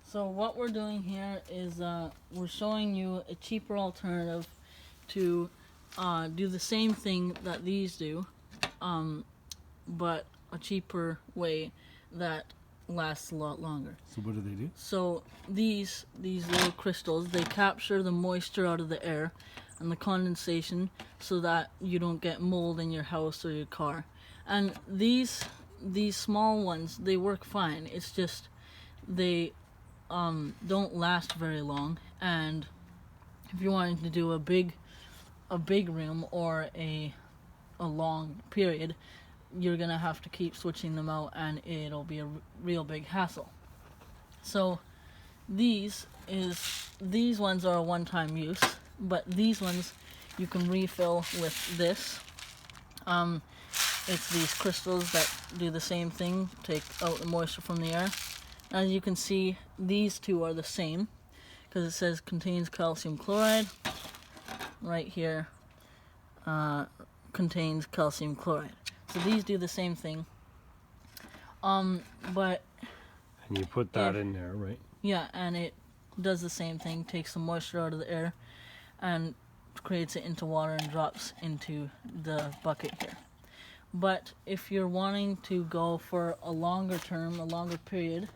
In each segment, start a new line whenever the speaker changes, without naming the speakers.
So what we're doing here is we're showing you a cheaper alternative to do the same thing that these do, but a cheaper way that lasts a lot longer.
So what do?
So these little crystals, they capture the moisture out of the air and the condensation so that you don't get mold in your house or your car. And these small ones, they work fine. It's just they don't last very long, and if you're wanting to do a big room or a long period, you're gonna have to keep switching them out, and it'll be a real big hassle. So these ones are a one-time use, but these ones you can refill with this. It's these crystals that do the same thing, take out the moisture from the air. As you can see, these two are the same because it says contains calcium chloride. Right here contains calcium chloride. So these do the same thing. But
And you put that in there, right?
yeah, and it does the same thing, takes the moisture out of the air and creates it into water and drops into the bucket here. But if you're wanting to go for a longer term, a longer period,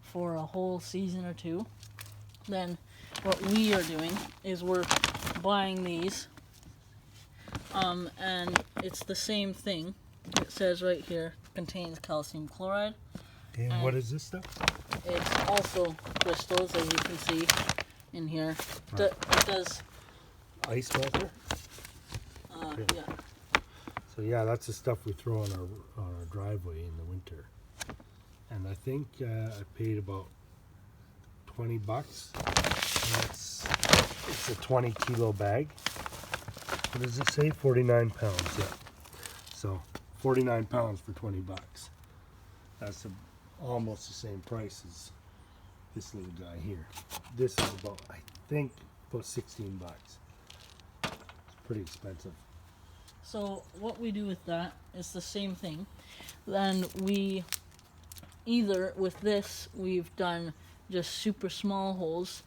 for a whole season or two, then what we are doing is we're buying these, and it's the same thing. It says right here, contains calcium chloride.
And what is this stuff?
It's also crystals, as you can see in here. It does
Ice melter?
yeah.
So yeah, that's the stuff we throw on our driveway in the winter. And I think I paid about $20. And it's a 20 kilo bag. What does it say? 49 pounds, yeah. So 49 pounds for $20. That's almost the same price as this little guy here. This is about, I think, about $16. It's pretty expensive.
So what we do with that is the same thing. Then we either with this we've done just super small holes,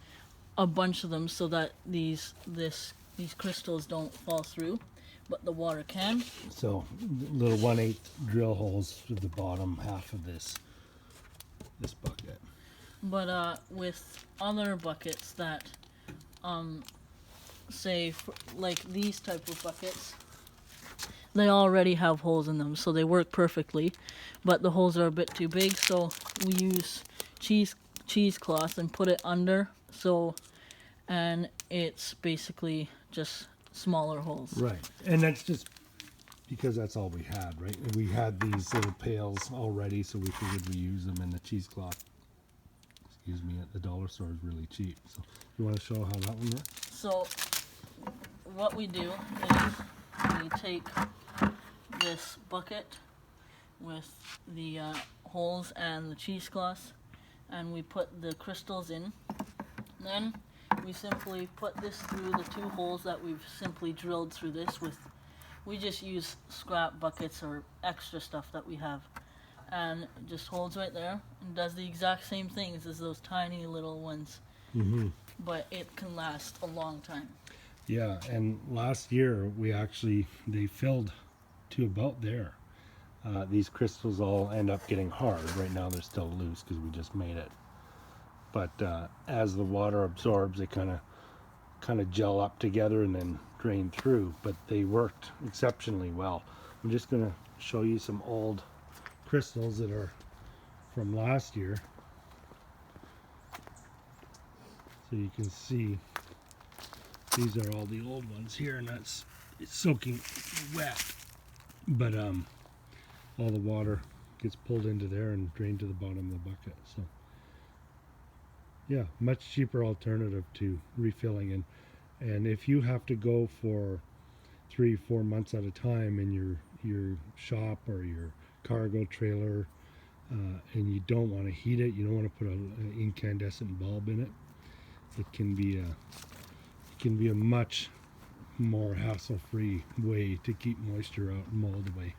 a bunch of them, so that these crystals don't fall through, but the water can.
So little 1/8 drill holes to the bottom half of this bucket.
But with other buckets that say like these type of buckets, they already have holes in them, so they work perfectly, but the holes are a bit too big, so we use cheesecloth and put it under, and it's basically just smaller holes.
Right, and that's just because that's all we had, right? We had these little pails already, so we figured we use them, and the cheesecloth, excuse me, at the dollar store is really cheap. So you want to show how that one works?
So what we do is we take this bucket with the holes and the cheesecloth, and we put the crystals in. Then we simply put this through the two holes that we've simply drilled through this with. We just use scrap buckets or extra stuff that we have, and it just holds right there and does the exact same things as those tiny little ones.
Mm-hmm.
But it can last a long time.
Yeah, and last year they filled to about there. These crystals all end up getting hard. Right now they're still loose because we just made it. But as the water absorbs, they kind of gel up together and then drain through. But they worked exceptionally well. I'm just going to show you some old crystals that are from last year, so you can see these are all the old ones here, and it's soaking wet, but all the water gets pulled into there and drained to the bottom of the bucket. So yeah, much cheaper alternative to refilling. And if you have to go for 3-4 months at a time in your shop or your cargo trailer, and you don't want to heat it, you don't want to put an incandescent bulb in it, it can be a much more hassle-free way to keep moisture out and mold away.